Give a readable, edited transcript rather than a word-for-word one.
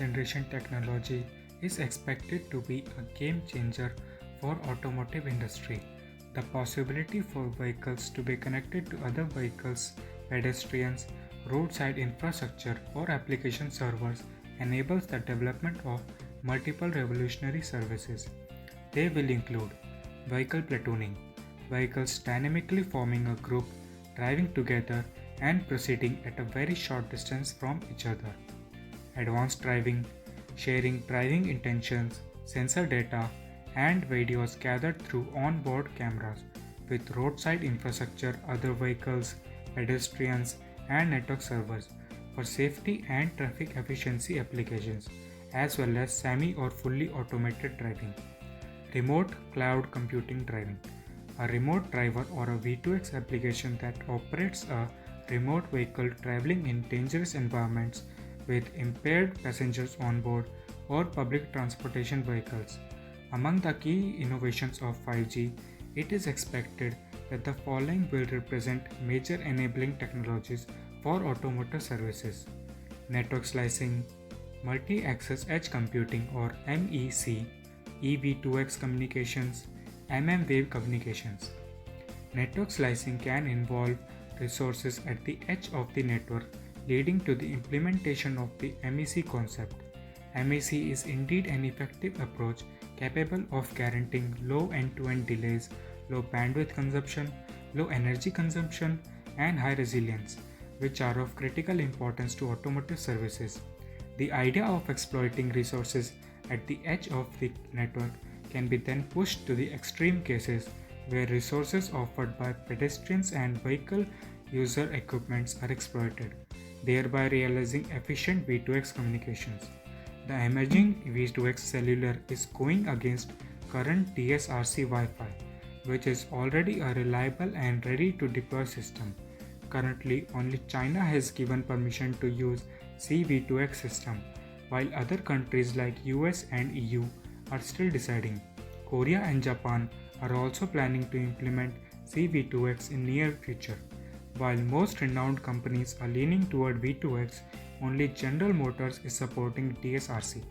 generation technology is expected to be a game changer for automotive industry. The possibility for vehicles to be connected to other vehicles, pedestrians, roadside infrastructure or application servers enables the development of multiple revolutionary services. They will include vehicle platooning, vehicles dynamically forming a group, driving together and proceeding at a very short distance from each other. Advanced driving, sharing driving intentions, sensor data, and videos gathered through on-board cameras with roadside infrastructure, other vehicles, pedestrians, and network servers for safety and traffic efficiency applications, as well as semi or fully automated driving. Remote cloud computing driving. A remote driver or a V2X application that operates a remote vehicle traveling in dangerous environments with impaired passengers on board or public transportation vehicles. Among the key innovations of 5G, it is expected that the following will represent major enabling technologies for automotive services: network slicing, multi-access edge computing or MEC, EV2X communications, mmWave communications. Network slicing can involve resources at the edge of the network, leading to the implementation of the MEC concept. MEC is indeed an effective approach capable of guaranteeing low end-to-end delays, low bandwidth consumption, low energy consumption, and high resilience, which are of critical importance to automotive services. The idea of exploiting resources at the edge of the network can be then pushed to the extreme cases where resources offered by pedestrians and vehicle user equipments are exploited, thereby realizing efficient V2X communications. The emerging V2X cellular is going against current DSRC Wi-Fi, which is already a reliable and ready to deploy system. Currently, only China has given permission to use CV2X system, while other countries like US and EU are still deciding. Korea and Japan are also planning to implement CV2X in near future. While most renowned companies are leaning toward V2X, only General Motors is supporting DSRC.